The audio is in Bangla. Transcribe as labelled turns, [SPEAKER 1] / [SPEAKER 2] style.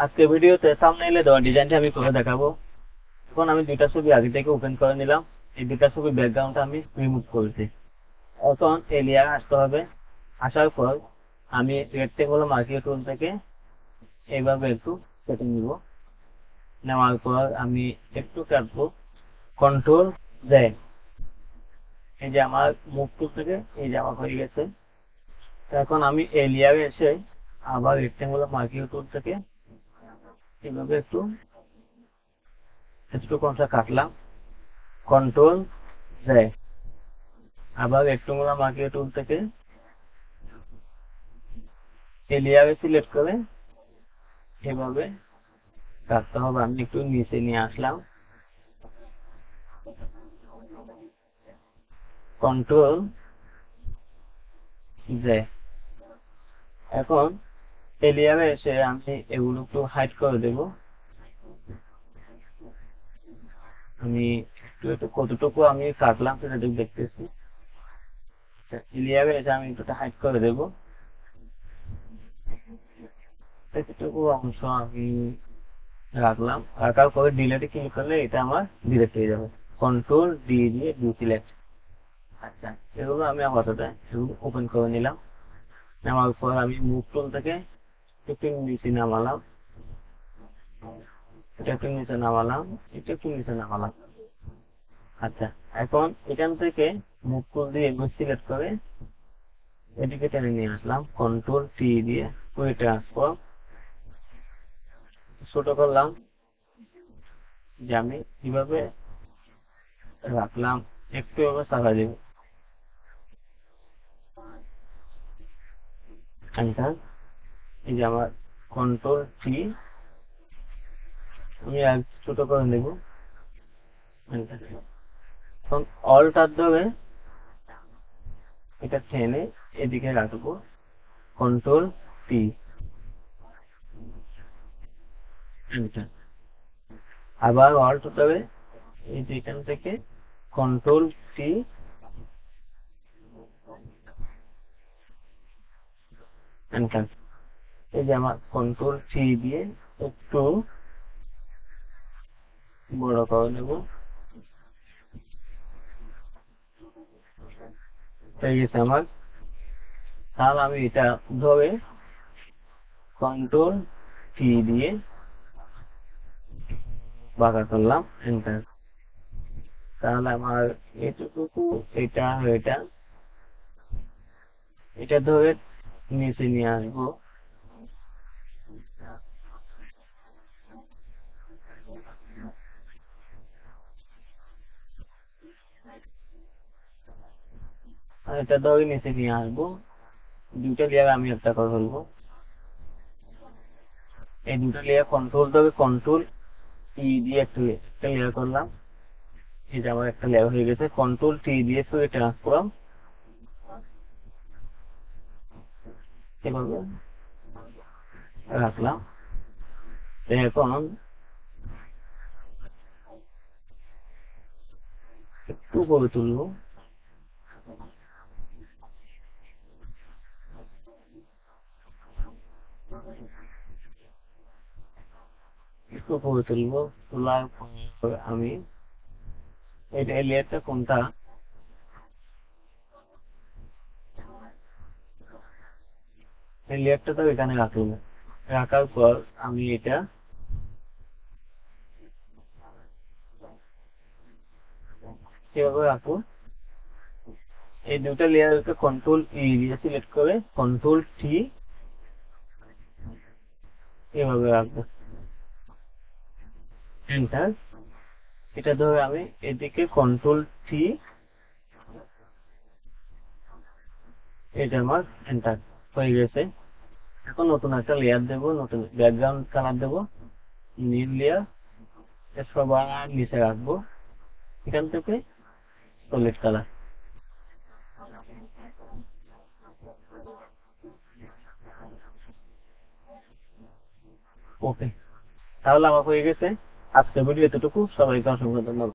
[SPEAKER 1] আজকে ভিডিওতে থাম্বনেইলে দেওয়া ডিজাইনটা আমি করে দেখাবো। এখন আমি দুইটা ছবি আগে থেকে ওপেন করে নিলাম। এই দুইটা ছবি ব্যাকগ্রাউন্ডটা আমি রিমুভ করেছি। এখন এই লেয়ার আসতে হবে। আসার পর আমি রেক্টেঙ্গুলার মার্কিং টুল থেকে এইভাবে একটু কেটে নিব। নেওয়ার পর আমি একটু কাটবো, কন্ট্রোল জেড। এই যে আমার মুভ টুল থেকে এই যে আমার হয়ে গেছে। এখন আমি এই লেয়ারে এসে আবার রেক্টেঙ্গুলার মার্কিং টুল থেকে এইভাবে একটু অংশ কাটলাম, কন্ট্রোল জেড। আবার রেক্টেঙ্গুলার মার্কিং টুল থেকে এই লেয়ারে সিলেক্ট করে এভাবে কাটতে হবে। আমি একটু নিচে নিয়ে আসলাম, কন্ট্রোল জেড। এখন এই লেয়ারে এসে আমি এগুলো একটু হাইড করে দেব। আমি একটু একটু কতটুকু আমি কাটলাম সেটা দেখতেছি। এই লেয়ারে এসে আমি একটু হাইড করে দেব। এতটুকু অংশ আমি রাখলাম। রাখার পরে ডিলেটে ক্লিক করলে এটা আমার ডিলেট হয়ে যাবে। কন্ট্রোল ডি দিয়ে ডিসিলেক্ট। আচ্ছা, এগুলো আমি আপাতত এগুলো ওপেন করে নিলাম। নেওয়ার পর আমি মুভ টুল থেকে একটু নিচে নামালাম, এটা একটু নিচে নামালাম, এটা একটু নিচে নামালাম। আচ্ছা, এখন এখান থেকে মুভ টুল দিয়ে এগুলো সিলেক্ট করে এদিকে টেনে নিয়ে আসলাম, কন্ট্রোল টি দিয়ে ওই ট্রান্সফর্ম ছোট করলাম। যে আমি কিভাবে রাখলাম, একটু এভাবে চাপা দিব, এন্টার। এই যে আমার কন্ট্রোল টি, আমি আর ছোট করে নেব, এন্টার। এখন অল্টার ধরে এটা টেনে এদিকে রাখবো, কন্ট্রোল টি, এন্টার। আবার অল্ট ধরে এই যে এখান থেকে কন্ট্রোল টি, এন্টার। এই যে আমার কন্ট্রোল টি দিয়ে একটু বড় করে নেব, হয়ে গেছে আমার। তাহলে আমি এটা ধরে কন্ট্রোল টি দিয়ে বাঁকা করলাম, এন্টার। তাহলে আমার এটুকু, এটা এটা এটা ধরে নিচে নিয়ে আসবো। আর এটা ধরে নিচে নিয়ে আসবো। দুটো লেয়ার আমি একটা করে ফেলবো। এই দুটো লেয়ার কন্ট্রোল ধরে কন্ট্রোল ই দিয়ে একটা লেয়ার করলাম। এই যে আমার একটা লেয়ার হয়ে গেছে। কন্ট্রোল টি দিয়ে ট্রান্সফর্ম এভাবে রাখলাম। এখন একটু করে তুলবো, একটু করে তুলবো। তোলার পর আমি এটা লেয়ারটা কোনটা, এই লেয়ারটা তো এখানে রাখলাম। রাখার পর আমি এটা কিভাবে রাখবো, এই দুটো লেয়ারকে কন্ট্রোল ই দিয়ে সিলেক্ট করে কন্ট্রোল টি এভাবে রাখবো, এন্টার। এটা ধরে আমি এদিকে কন্ট্রোল টি, এটা আমার এন্টার হয়ে গেছে। এখন নতুন একটা লেয়ার দেব, নতুন ব্যাকগ্রাউন্ড কালার দেব, নীল লেয়ার, সবার নিচে রাখবো। এখান থেকে সলিড কালার, ওকে। তাহলে আমার হয়ে গেছে। আজকের ভিডিও এতটুকু। সবাইকে অসংখ্য ধন্যবাদ।